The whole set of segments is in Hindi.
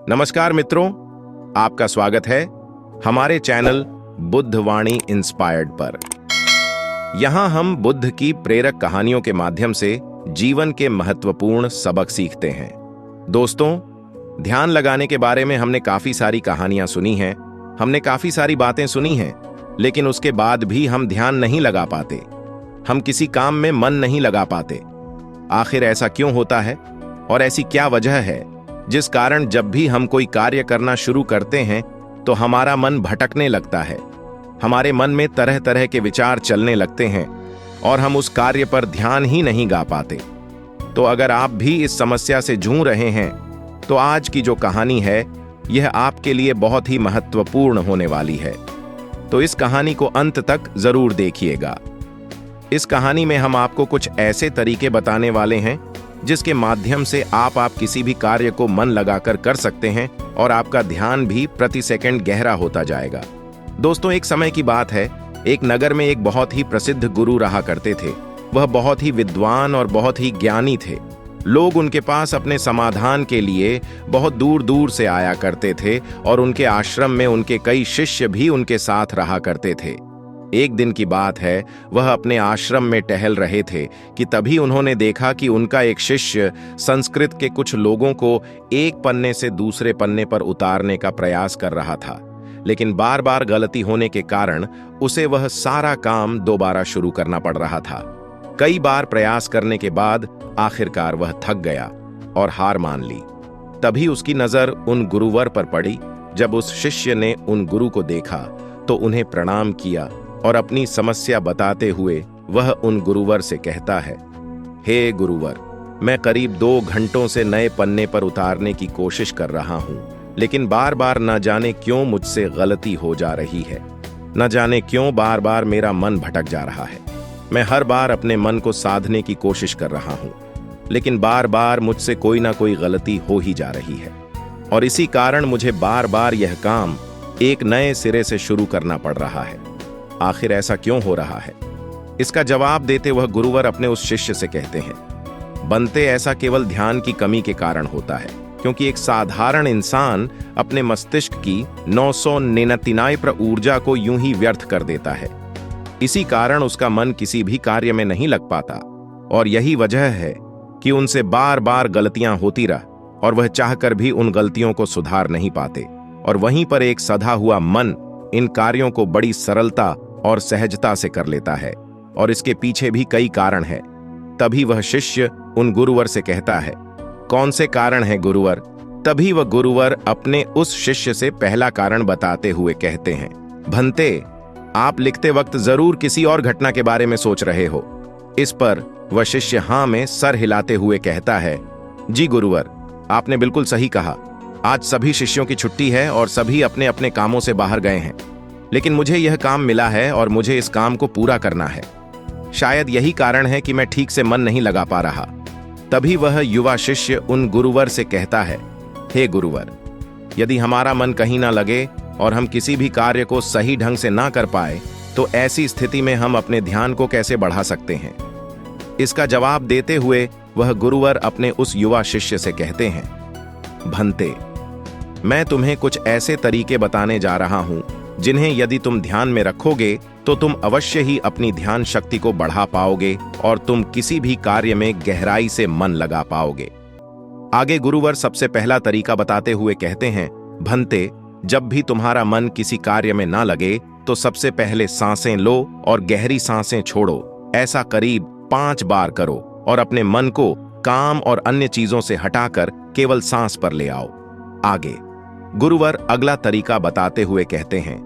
नमस्कार मित्रों, आपका स्वागत है हमारे चैनल बुद्धवाणी इंस्पायर्ड पर। यहां हम बुद्ध की प्रेरक कहानियों के माध्यम से जीवन के महत्वपूर्ण सबक सीखते हैं। दोस्तों, ध्यान लगाने के बारे में हमने काफी सारी कहानियां सुनी हैं, हमने काफी सारी बातें सुनी हैं, लेकिन उसके बाद भी हम ध्यान नहीं लगा पाते, हम किसी काम में मन नहीं लगा पाते। आखिर ऐसा क्यों होता है और ऐसी क्या वजह है जिस कारण जब भी हम कोई कार्य करना शुरू करते हैं तो हमारा मन भटकने लगता है, हमारे मन में तरह तरह के विचार चलने लगते हैं और हम उस कार्य पर ध्यान ही नहीं गा पाते। तो अगर आप भी इस समस्या से जूझ रहे हैं तो आज की जो कहानी है यह आपके लिए बहुत ही महत्वपूर्ण होने वाली है। तो इस कहानी को अंत तक जरूर देखिएगा। इस कहानी में हम आपको कुछ ऐसे तरीके बताने वाले हैं जिसके माध्यम से आप किसी भी कार्य को मन लगाकर कर सकते हैं और आपका ध्यान भी प्रति सेकंड गहरा होता जाएगा। दोस्तों, एक समय की बात है, एक नगर में एक बहुत ही प्रसिद्ध गुरु रहा करते थे। वह बहुत ही विद्वान और बहुत ही ज्ञानी थे। लोग उनके पास अपने समाधान के लिए बहुत दूर दूर से आया करते थे और उनके आश्रम में उनके कई शिष्य भी उनके साथ रहा करते थे। एक दिन की बात है, वह अपने आश्रम में टहल रहे थे कि तभी उन्होंने देखा कि उनका एक शिष्य संस्कृत के कुछ लोगों को एक पन्ने से दूसरे पन्ने पर उतारने का प्रयास कर रहा था, लेकिन बार बार गलती होने के कारण उसे वह सारा काम दोबारा शुरू करना पड़ रहा था। कई बार प्रयास करने के बाद आखिरकार वह थक गया और हार मान ली। तभी उसकी नजर उन गुरुवर पर पड़ी। जब उस शिष्य ने उन गुरु को देखा तो उन्हें प्रणाम किया और अपनी समस्या बताते हुए वह उन गुरुवर से कहता है, हे गुरुवर, मैं करीब 2 घंटों से नए पन्ने पर उतारने की कोशिश कर रहा हूं, लेकिन बार बार न जाने क्यों मुझसे गलती हो जा रही है। न जाने क्यों बार बार मेरा मन भटक जा रहा है। मैं हर बार अपने मन को साधने की कोशिश कर रहा हूं, लेकिन बार बार मुझसे कोई ना कोई गलती हो ही जा रही है और इसी कारण मुझे बार बार यह काम एक नए सिरे से शुरू करना पड़ रहा है। आखिर ऐसा क्यों हो रहा है? इसका जवाब देते वह गुरुवर अपने उस शिष्य से कहते हैं, बनते ऐसा केवल ध्यान की कमी के कारण होता है, क्योंकि एक साधारण इंसान अपने मस्तिष्क की 999 ऊर्जा को यूं ही व्यर्थ कर देता है। इसी कारण उसका मन किसी भी कार्य में नहीं लग पाता और यही वजह है कि उनसे बार बार गलतियां होती रह और वह चाहकर भी उन गलतियों को सुधार नहीं पाते। और वहीं पर एक सधा हुआ मन इन कार्यों को बड़ी सरलता और सहजता से कर लेता है और इसके पीछे भी कई कारण हैं। तभी वह शिष्य उन गुरुवर से कहता है, कौन से कारण हैं गुरुवर? तभी वह गुरुवर अपने उस शिष्य से पहला कारण बताते हुए कहते हैं, भंते, आप लिखते वक्त जरूर किसी और घटना के बारे में सोच रहे हो। इस पर वह शिष्य हां में सर हिलाते हुए कहता है, जी गुरुवर, आपने बिल्कुल सही कहा। आज सभी शिष्यों की छुट्टी है और सभी अपने अपने कामों से बाहर गए हैं, लेकिन मुझे यह काम मिला है और मुझे इस काम को पूरा करना है। शायद यही कारण है कि मैं ठीक से मन नहीं लगा पा रहा। तभी वह युवा शिष्य उन गुरुवर से कहता है, हे गुरुवर, यदि हमारा मन कहीं ना लगे और हम किसी भी कार्य को सही ढंग से ना कर पाए तो ऐसी स्थिति में हम अपने ध्यान को कैसे बढ़ा सकते हैं? इसका जवाब देते हुए वह गुरुवर अपने उस युवा शिष्य से कहते हैं, भंते, मैं तुम्हें कुछ ऐसे तरीके बताने जा रहा हूं जिन्हें यदि तुम ध्यान में रखोगे तो तुम अवश्य ही अपनी ध्यान शक्ति को बढ़ा पाओगे और तुम किसी भी कार्य में गहराई से मन लगा पाओगे। आगे गुरुवर सबसे पहला तरीका बताते हुए कहते हैं, भंते, जब भी तुम्हारा मन किसी कार्य में ना लगे तो सबसे पहले सांसें लो और गहरी सांसें छोड़ो। ऐसा करीब 5 बार करो और अपने मन को काम और अन्य चीजों से हटाकर केवल सांस पर ले आओ। आगे गुरुवर अगला तरीका बताते हुए कहते हैं,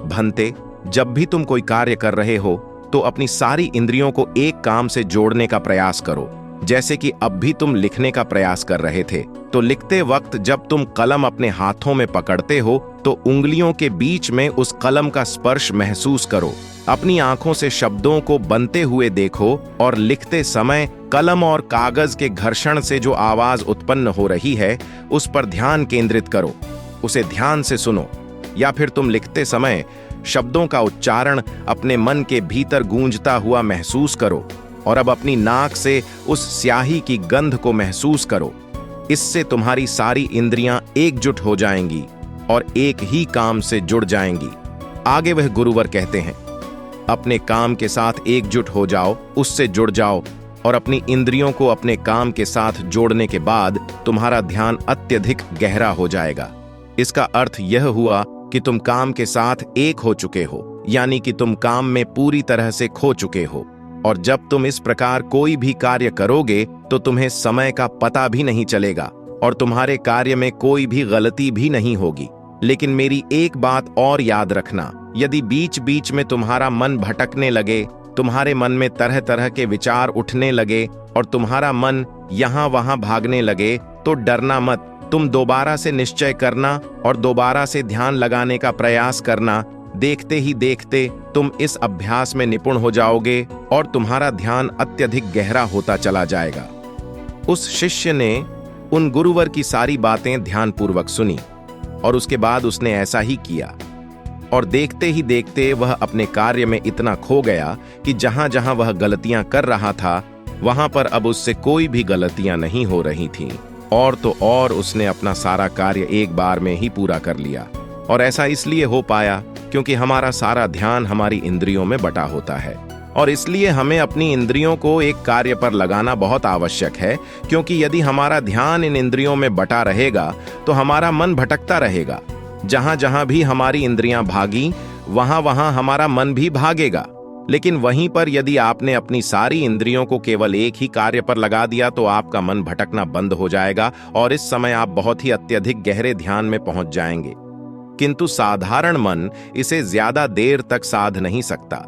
भंते, जब भी तुम कोई कार्य कर रहे हो तो अपनी सारी इंद्रियों को एक काम से जोड़ने का प्रयास करो। जैसे कि अब भी तुम लिखने का प्रयास कर रहे थे, तो लिखते वक्त जब तुम कलम अपने हाथों में पकड़ते हो तो उंगलियों के बीच में उस कलम का स्पर्श महसूस करो। अपनी आंखों से शब्दों को बनते हुए देखो और लिखते समय कलम और कागज के घर्षण से जो आवाज उत्पन्न हो रही है उस पर ध्यान केंद्रित करो, उसे ध्यान से सुनो। या फिर तुम लिखते समय शब्दों का उच्चारण अपने मन के भीतर गूंजता हुआ महसूस करो और अब अपनी नाक से उस स्याही की गंध को महसूस करो। इससे तुम्हारी सारी इंद्रियां एकजुट हो जाएंगी और एक ही काम से जुड़ जाएंगी। आगे वह गुरुवर कहते हैं, अपने काम के साथ एकजुट हो जाओ, उससे जुड़ जाओ और अपनी इंद्रियों को अपने काम के साथ जोड़ने के बाद तुम्हारा ध्यान अत्यधिक गहरा हो जाएगा। इसका अर्थ यह हुआ कि तुम काम के साथ एक हो चुके हो, यानी कि तुम काम में पूरी तरह से खो चुके हो। और जब तुम इस प्रकार कोई भी कार्य करोगे तो तुम्हें समय का पता भी नहीं चलेगा और तुम्हारे कार्य में कोई भी गलती भी नहीं होगी। लेकिन मेरी एक बात और याद रखना, यदि बीच बीच में तुम्हारा मन भटकने लगे, तुम्हारे मन में तरह तरह के विचार उठने लगे और तुम्हारा मन यहाँ वहां भागने लगे, तो डरना मत। तुम दोबारा से निश्चय करना और दोबारा से ध्यान लगाने का प्रयास करना। देखते ही देखते तुम इस अभ्यास में निपुण हो जाओगे और तुम्हारा ध्यान अत्यधिक गहरा होता चला जाएगा। उस शिष्य ने उन गुरुवर की सारी बातें ध्यानपूर्वक सुनी और उसके बाद उसने ऐसा ही किया। और देखते ही देखते वह अपने कार्य में इतना खो गया कि जहां जहां वह गलतियां कर रहा था, वहां पर अब उससे कोई भी गलतियां नहीं हो रही थीं। और तो और उसने अपना सारा कार्य एक बार में ही पूरा कर लिया। और ऐसा इसलिए हो पाया क्योंकि हमारा सारा ध्यान हमारी इंद्रियों में बटा होता है। और इसलिए हमें अपनी इंद्रियों को एक कार्य पर लगाना बहुत आवश्यक है, क्योंकि यदि हमारा ध्यान इन इंद्रियों में बटा रहेगा तो हमारा मन भटकता रहेगा। जहां जहां भी हमारी इंद्रियां भागी, वहां वहां हमारा मन भी भागेगा। लेकिन वहीं पर यदि आपने अपनी सारी इंद्रियों को केवल एक ही कार्य पर लगा दिया तो आपका मन भटकना बंद हो जाएगा और इस समय आप बहुत ही अत्यधिक गहरे ध्यान में पहुंच जाएंगे। किंतु साधारण मन इसे ज्यादा देर तक साध नहीं सकता।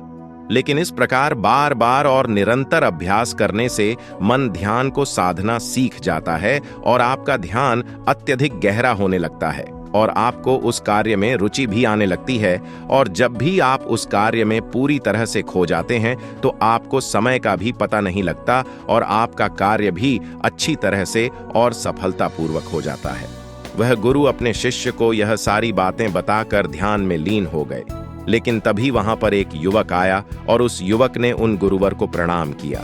लेकिन इस प्रकार बार बार और निरंतर अभ्यास करने से मन ध्यान को साधना सीख जाता है और आपका ध्यान अत्यधिक गहरा होने लगता है और आपको उस कार्य में रुचि भी आने लगती है। और जब भी आप उस कार्य में पूरी तरह से खो जाते हैं तो आपको समय का भी पता नहीं लगता और आपका कार्य भी अच्छी तरह से और सफलतापूर्वक हो जाता है। वह गुरु अपने शिष्य को यह सारी बातें बताकर ध्यान में लीन हो गए। लेकिन तभी वहां पर एक युवक आया और उस युवक ने उन गुरुवर को प्रणाम किया।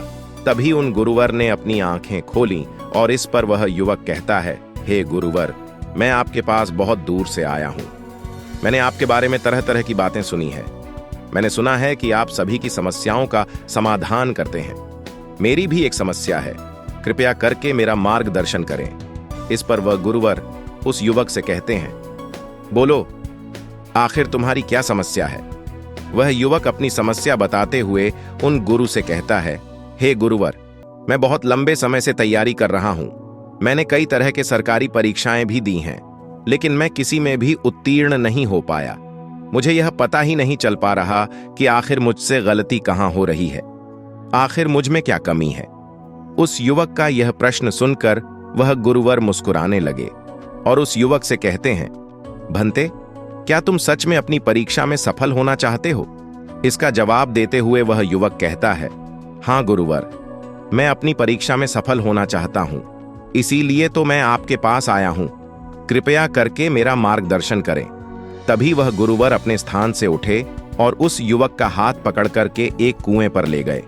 तभी उन गुरुवर ने अपनी आंखें खोलीं और इस पर वह युवक कहता है, हे गुरुवर, मैं आपके पास बहुत दूर से आया हूं। मैंने आपके बारे में तरह तरह की बातें सुनी है। मैंने सुना है कि आप सभी की समस्याओं का समाधान करते हैं। मेरी भी एक समस्या है, कृपया करके मेरा मार्गदर्शन करें। इस पर वह गुरुवर उस युवक से कहते हैं, बोलो, आखिर तुम्हारी क्या समस्या है? वह युवक अपनी समस्या बताते हुए उन गुरु से कहता है, हे गुरुवर, मैं बहुत लंबे समय से तैयारी कर रहा हूं। मैंने कई तरह के सरकारी परीक्षाएं भी दी हैं, लेकिन मैं किसी में भी उत्तीर्ण नहीं हो पाया। मुझे यह पता ही नहीं चल पा रहा कि आखिर मुझसे गलती कहां हो रही है, आखिर मुझ में क्या कमी है। उस युवक का यह प्रश्न सुनकर वह गुरुवर मुस्कुराने लगे और उस युवक से कहते हैं, भंते, क्या तुम सच में अपनी परीक्षा में सफल होना चाहते हो? इसका जवाब देते हुए वह युवक कहता है, हाँ गुरुवर, मैं अपनी परीक्षा में सफल होना चाहता हूं, इसीलिए तो मैं आपके पास आया हूं। कृपया करके मेरा मार्गदर्शन करें। तभी वह गुरुवर अपने स्थान से उठे और उस युवक का हाथ पकड़ करके एक कुएं पर ले गए।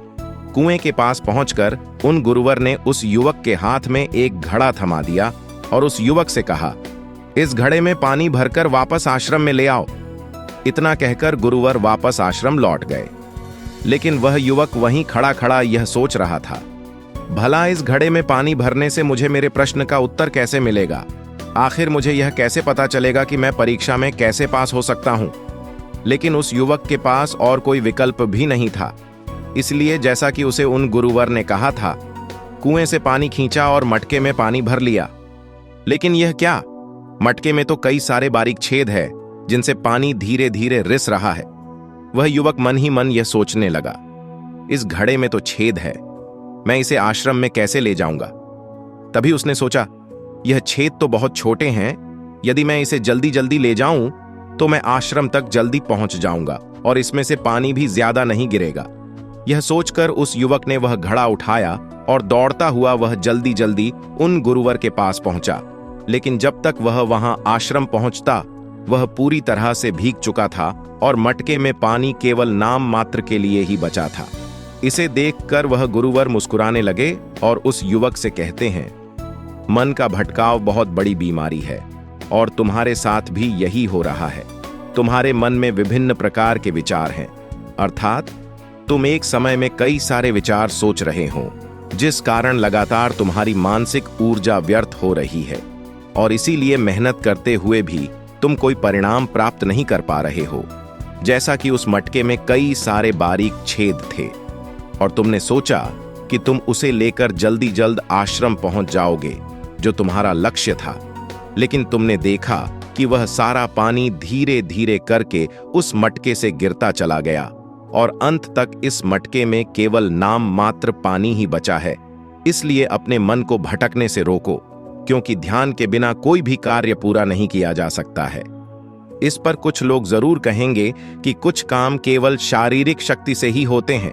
कुएं के पास पहुंचकर उन गुरुवर ने उस युवक के हाथ में एक घड़ा थमा दिया और उस युवक से कहा, इस घड़े में पानी भरकर वापस आश्रम में ले आओ। इतना कहकर गुरुवर वापस आश्रम लौट गए। लेकिन वह युवक वहीं खड़ा खड़ा यह सोच रहा था, भला इस घड़े में पानी भरने से मुझे मेरे प्रश्न का उत्तर कैसे मिलेगा? आखिर मुझे यह कैसे पता चलेगा कि मैं परीक्षा में कैसे पास हो सकता हूं? लेकिन उस युवक के पास और कोई विकल्प भी नहीं था। इसलिए जैसा कि उसे उन गुरुवर ने कहा था, कुएं से पानी खींचा और मटके में पानी भर लिया। लेकिन यह क्या? मटके में तो कई सारे बारीक छेद है जिनसे पानी धीरे धीरे रिस रहा है। वह युवक मन ही मन यह सोचने लगा, इस घड़े में तो छेद है, मैं इसे आश्रम में कैसे ले जाऊंगा? तभी उसने सोचा, यह छेद तो बहुत छोटे हैं, यदि मैं इसे जल्दी जल्दी ले जाऊं तो मैं आश्रम तक जल्दी पहुंच जाऊंगा और इसमें से पानी भी ज्यादा नहीं गिरेगा। यह सोचकर उस युवक ने वह घड़ा उठाया और दौड़ता हुआ वह जल्दी जल्दी उन गुरुवर के पास पहुंचा। लेकिन जब तक वह वहां आश्रम पहुंचता, वह पूरी तरह से भीग चुका था और मटके में पानी केवल नाम मात्र के लिए ही बचा था। इसे देखकर वह गुरुवर मुस्कुराने लगे और उस युवक से कहते हैं, मन का भटकाव बहुत बड़ी बीमारी है और तुम्हारे साथ भी यही हो रहा है। तुम्हारे मन में विभिन्न प्रकार के विचार हैं, अर्थात तुम एक समय में कई सारे विचार सोच रहे हो, जिस कारण लगातार तुम्हारी मानसिक ऊर्जा व्यर्थ हो रही है और इसीलिए मेहनत करते हुए भी तुम कोई परिणाम प्राप्त नहीं कर पा रहे हो। जैसा कि उस मटके में कई सारे बारीक छेद थे और तुमने सोचा कि तुम उसे लेकर जल्दी जल्द आश्रम पहुंच जाओगे, जो तुम्हारा लक्ष्य था, लेकिन तुमने देखा कि वह सारा पानी धीरे धीरे करके उस मटके से गिरता चला गया और अंत तक इस मटके में केवल नाम मात्र पानी ही बचा है। इसलिए अपने मन को भटकने से रोको, क्योंकि ध्यान के बिना कोई भी कार्य पूरा नहीं किया जा सकता है। इस पर कुछ लोग जरूर कहेंगे कि कुछ काम केवल शारीरिक शक्ति से ही होते हैं,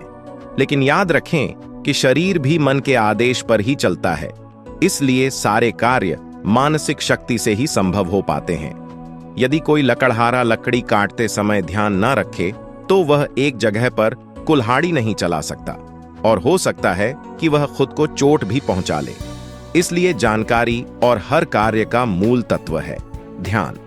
लेकिन याद रखें कि शरीर भी मन के आदेश पर ही चलता है, इसलिए सारे कार्य मानसिक शक्ति से ही संभव हो पाते हैं। यदि कोई लकड़हारा लकड़ी काटते समय ध्यान न रखे तो वह एक जगह पर कुल्हाड़ी नहीं चला सकता और हो सकता है कि वह खुद को चोट भी पहुंचा ले। इसलिए जानकारी और हर कार्य का मूल तत्व है ध्यान।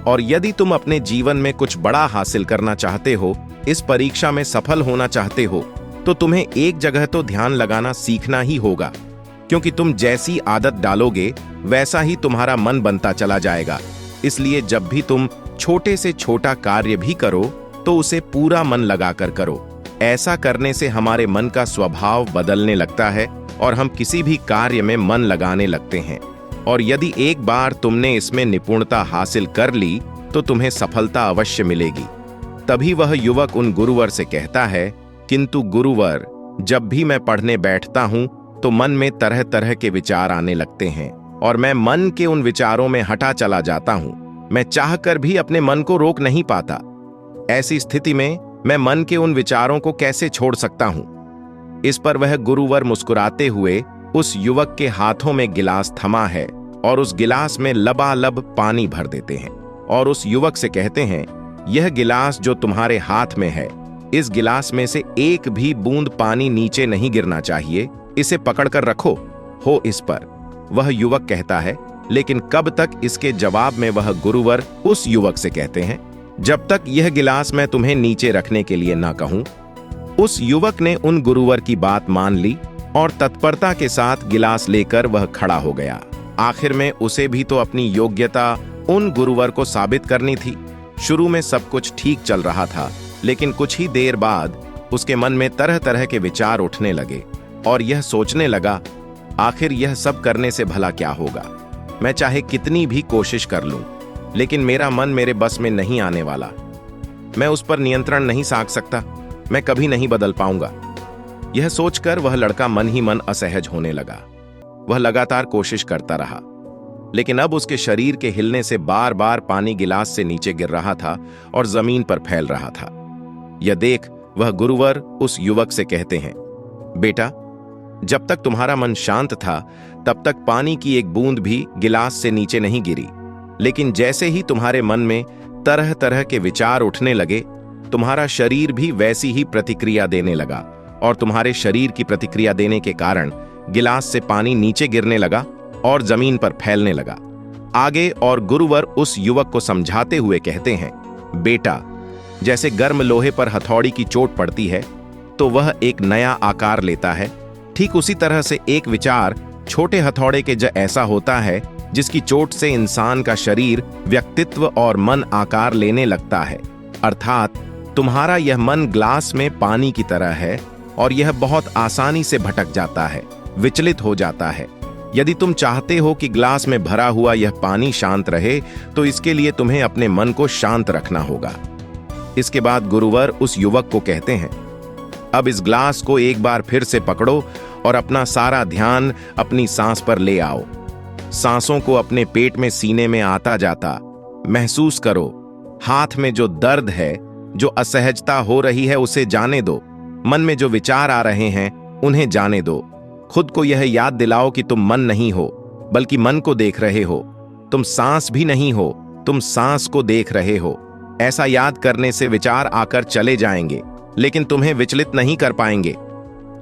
और यदि तुम अपने जीवन में कुछ बड़ा हासिल करना चाहते हो, इस परीक्षा में सफल होना चाहते हो, तो तुम्हें एक जगह तो ध्यान लगाना सीखना ही होगा, क्योंकि तुम जैसी आदत डालोगे वैसा ही तुम्हारा मन बनता चला जाएगा। इसलिए जब भी तुम छोटे से छोटा कार्य भी करो तो उसे पूरा मन लगाकर करो। ऐसा करने से हमारे मन का स्वभाव बदलने लगता है और हम किसी भी कार्य में मन लगाने लगते हैं। और यदि एक बार तुमने इसमें निपुणता हासिल कर ली तो तुम्हें सफलता अवश्य मिलेगी। तभी वह युवक उन गुरुवर से कहता है, किंतु गुरुवर, जब भी मैं पढ़ने बैठता हूं तो मन में तरह तरह के विचार आने लगते हैं और मैं मन के उन विचारों में हटा चला जाता हूं। मैं चाहकर भी अपने मन को रोक नहीं पाता। ऐसी स्थिति में मैं मन के उन विचारों को कैसे छोड़ सकता हूं? इस पर वह गुरुवर मुस्कुराते हुए उस युवक के हाथों में गिलास थमा है और उस गिलास में लबालब पानी भर देते हैं और उस युवक से कहते हैं, यह गिलास जो तुम्हारे हाथ में है, इस गिलास में से एक भी बूंद पानी नीचे नहीं गिरना चाहिए, इसे पकड़कर रखो हो इस पर। वह युवक कहता है, लेकिन कब तक? इसके जवाब में वह गुरुवर उस युवक से कहते हैं, जब तक यह गिलास मैं तुम्हें नीचे रखने के लिए ना कहूं। उस युवक ने उन गुरुवर की बात मान ली और तत्परता के साथ गिलास लेकर वह खड़ा हो गया। आखिर में उसे भी तो अपनी योग्यता उन गुरुवर को साबित करनी थी। शुरू में सब कुछ ठीक चल रहा था, लेकिन कुछ ही देर बाद उसके मन में तरह तरह के विचार उठने लगे और यह सोचने लगा, आखिर यह सब करने से भला क्या होगा? मैं चाहे कितनी भी कोशिश कर लूं, लेकिन मेरा मन मेरे बस में नहीं आने वाला। मैं उस पर नियंत्रण नहीं साध सकता, मैं कभी नहीं बदल पाऊंगा। यह सोचकर वह लड़का मन ही मन असहज होने लगा। वह लगातार कोशिश करता रहा, लेकिन अब उसके शरीर के हिलने से बार बार पानी गिलास से नीचे गिर रहा था और जमीन पर फैल रहा था। यह देख वह गुरुवर उस युवक से कहते हैं, बेटा, जब तक तुम्हारा मन शांत था तब तक पानी की एक बूंद भी गिलास से नीचे नहीं गिरी, लेकिन जैसे ही तुम्हारे मन में तरह तरह के विचार उठने लगे, तुम्हारा शरीर भी वैसी ही प्रतिक्रिया देने लगा और तुम्हारे शरीर की प्रतिक्रिया देने के कारण गिलास से पानी नीचे गिरने लगा और जमीन पर फैलने लगा। आगे और गुरुवर उस युवक को समझाते हुए कहते हैं, बेटा, जैसे गर्म लोहे पर हथौड़ी की चोट पड़ती है तो वह एक नया आकार लेता है, ठीक उसी तरह से एक विचार छोटे हथौड़े के ऐसा होता है जिसकी चोट से इंसान का शरीर, व्यक्तित्व और मन आकार लेने लगता है। अर्थात तुम्हारा यह मन ग्लास में पानी की तरह है और यह बहुत आसानी से भटक जाता है, विचलित हो जाता है। यदि तुम चाहते हो कि ग्लास में भरा हुआ यह पानी शांत रहे तो इसके लिए तुम्हें अपने मन को शांत रखना होगा। इसके बाद गुरुवर उस युवक को कहते हैं, अब इस ग्लास को एक बार फिर से पकड़ो और अपना सारा ध्यान अपनी सांस पर ले आओ। सांसों को अपने पेट में, सीने में आता जाता महसूस करो। हाथ में जो दर्द है, जो असहजता हो रही है, उसे जाने दो। मन में जो विचार आ रहे हैं उन्हें जाने दो। खुद को यह याद दिलाओ कि तुम मन नहीं हो, बल्कि मन को देख रहे हो। तुम सांस भी नहीं हो, तुम सांस को देख रहे हो। ऐसा याद करने से विचार आकर चले जाएंगे, लेकिन तुम्हें विचलित नहीं कर पाएंगे।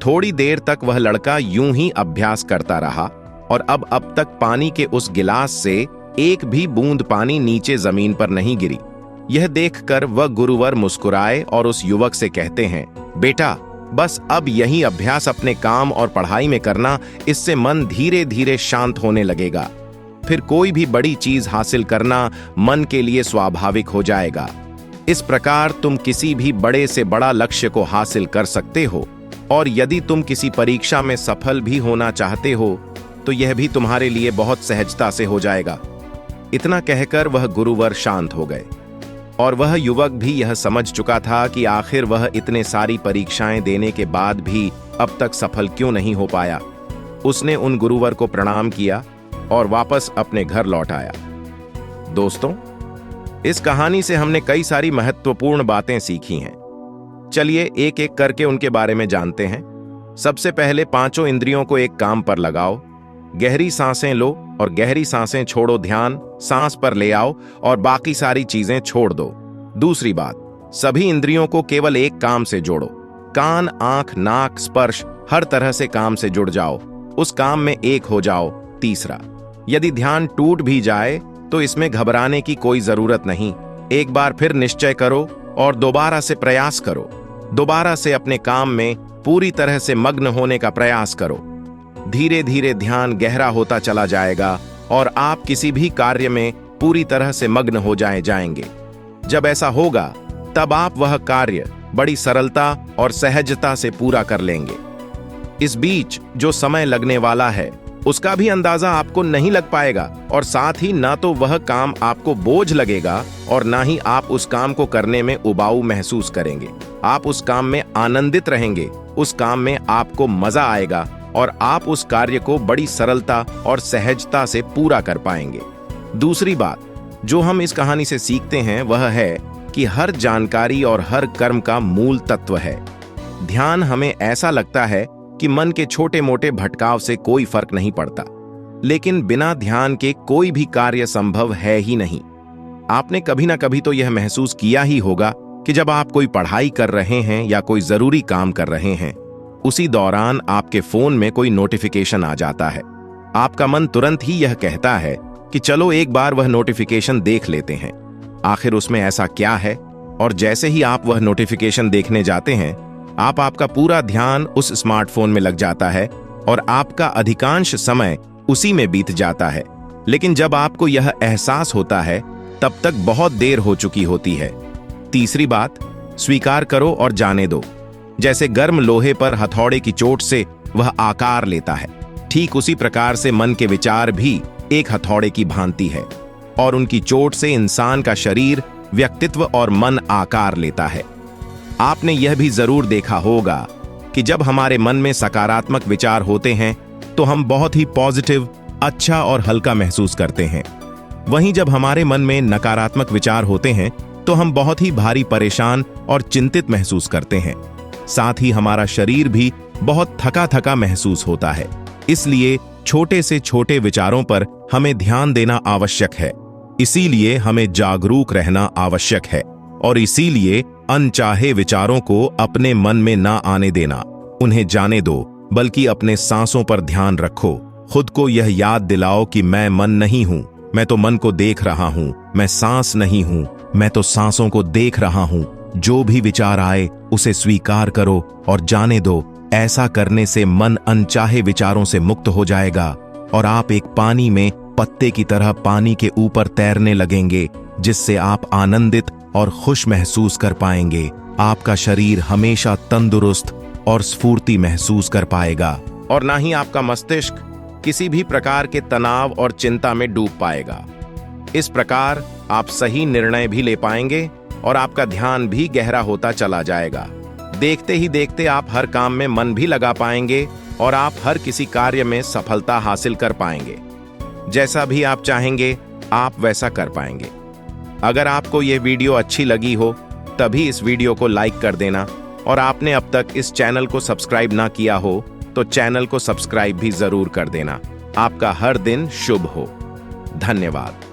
थोड़ी देर तक वह लड़का यूं ही अभ्यास करता रहा और अब तक पानी के उस गिलास से एक भी बूंद पानी नीचे जमीन पर नहीं गिरी। यह देखकर वह गुरुवर मुस्कुराए और उस युवक से कहते हैं, बेटा, बस अब यही अभ्यास अपने काम और पढ़ाई में करना, इससे मन धीरे धीरे शांत होने लगेगा। फिर कोई भी बड़ी चीज हासिल करना मन के लिए स्वाभाविक हो जाएगा। इस प्रकार तुम किसी भी बड़े से बड़ा लक्ष्य को हासिल कर सकते हो, और यदि तुम किसी परीक्षा में सफल भी होना चाहते हो तो यह भी तुम्हारे लिए बहुत सहजता से हो जाएगा। इतना कहकर वह गुरुवर शांत हो गए, और वह युवक भी यह समझ चुका था कि आखिर वह इतने सारी परीक्षाएं देने के बाद भी अब तक सफल क्यों नहीं हो पाया। उसने उन गुरुवर को प्रणाम किया और वापस अपने घर लौट आया। दोस्तों, इस कहानी से हमने कई सारी महत्वपूर्ण बातें सीखी हैं। चलिए एक एक करके उनके बारे में जानते हैं। सबसे पहले, पांचों इंद्रियों को एक काम पर लगाओ। गहरी सांसें लो और गहरी सांसें छोड़ो, ध्यान सांस पर ले आओ और बाकी सारी चीजें छोड़ दो। दूसरी बात, सभी इंद्रियों को केवल एक काम से जोड़ो। कान, आंख, नाक, स्पर्श, हर तरह से काम से जुड़ जाओ, उस काम में एक हो जाओ। तीसरा, यदि ध्यान टूट भी जाए तो इसमें घबराने की कोई जरूरत नहीं। एक बार फिर निश्चय करो और दोबारा से प्रयास करो। दोबारा से अपने काम में पूरी तरह से मग्न होने का प्रयास करो। धीरे धीरे ध्यान गहरा होता चला जाएगा और आप किसी भी कार्य में पूरी तरह से मग्न हो जाएंगे। जब ऐसा होगा तब आप वह कार्य बड़ी सरलता और सहजता से पूरा कर लेंगे। इस बीच जो समय लगने वाला है उसका भी अंदाजा आपको नहीं लग पाएगा, और साथ ही ना तो वह काम आपको बोझ लगेगा और ना ही आप उस काम को करने में उबाऊ महसूस करेंगे। आप उस काम में आनंदित रहेंगे, उस काम में आपको मजा आएगा और आप उस कार्य को बड़ी सरलता और सहजता से पूरा कर पाएंगे। दूसरी बात जो हम इस कहानी से सीखते हैं वह है कि हर जानकारी और हर कर्म का मूल तत्व है ध्यान। हमें ऐसा लगता है कि मन के छोटे मोटे भटकाव से कोई फर्क नहीं पड़ता, लेकिन बिना ध्यान के कोई भी कार्य संभव है ही नहीं। आपने कभी ना कभी तो यह महसूस किया ही होगा कि जब आप कोई पढ़ाई कर रहे हैं या कोई जरूरी काम कर रहे हैं, उसी दौरान आपके फोन में कोई नोटिफिकेशन आ जाता है। आपका मन तुरंत ही यह कहता है कि चलो एक बार वह नोटिफिकेशन देख लेते हैं, आखिर उसमें ऐसा क्या है। और जैसे ही आप वह नोटिफिकेशन देखने जाते हैं, आपका पूरा ध्यान उस स्मार्टफोन में लग जाता है और आपका अधिकांश समय उसी में बीत जाता है। लेकिन जब आपको यह एहसास होता है तब तक बहुत देर हो चुकी होती है। तीसरी बात, स्वीकार करो और जाने दो। जैसे गर्म लोहे पर हथौड़े की चोट से वह आकार लेता है, ठीक उसी प्रकार से मन के विचार भी एक हथौड़े की भांति है, और उनकी चोट से इंसान का शरीर, व्यक्तित्व और मन आकार लेता है। आपने यह भी जरूर देखा होगा कि जब हमारे मन में सकारात्मक विचार होते हैं तो हम बहुत ही पॉजिटिव, अच्छा और हल्का महसूस करते हैं। वहीं जब हमारे मन में नकारात्मक विचार होते हैं तो हम बहुत ही भारी, परेशान और चिंतित महसूस करते हैं। साथ ही हमारा शरीर भी बहुत थका थका महसूस होता है। इसलिए छोटे से छोटे विचारों पर हमें ध्यान देना आवश्यक है। इसीलिए हमें जागरूक रहना आवश्यक है, और इसीलिए अनचाहे विचारों को अपने मन में ना आने देना। उन्हें जाने दो, बल्कि अपने सांसों पर ध्यान रखो। खुद को यह याद दिलाओ कि मैं मन नहीं हूं, मैं तो मन को देख रहा हूं। मैं सांस नहीं हूं, मैं तो सांसों को देख रहा हूं। जो भी विचार आए उसे स्वीकार करो और जाने दो। ऐसा करने से मन अनचाहे विचारों से मुक्त हो जाएगा और आप एक पानी में पत्ते की तरह पानी के ऊपर तैरने लगेंगे, जिससे आप आनंदित और खुश महसूस कर पाएंगे। आपका शरीर हमेशा तंदुरुस्त और स्फूर्ति महसूस कर पाएगा, और ना ही आपका मस्तिष्क किसी भी प्रकार के तनाव और चिंता में डूब पाएगा। इस प्रकार आप सही निर्णय भी ले पाएंगे और आपका ध्यान भी गहरा होता चला जाएगा। देखते ही देखते आप हर काम में मन भी लगा पाएंगे और आप हर किसी कार्य में सफलता हासिल कर पाएंगे। जैसा भी आप चाहेंगे आप वैसा कर पाएंगे। अगर आपको यह वीडियो अच्छी लगी हो तभी इस वीडियो को लाइक कर देना, और आपने अब तक इस चैनल को सब्सक्राइब ना किया हो तो चैनल को सब्सक्राइब भी जरूर कर देना। आपका हर दिन शुभ हो। धन्यवाद।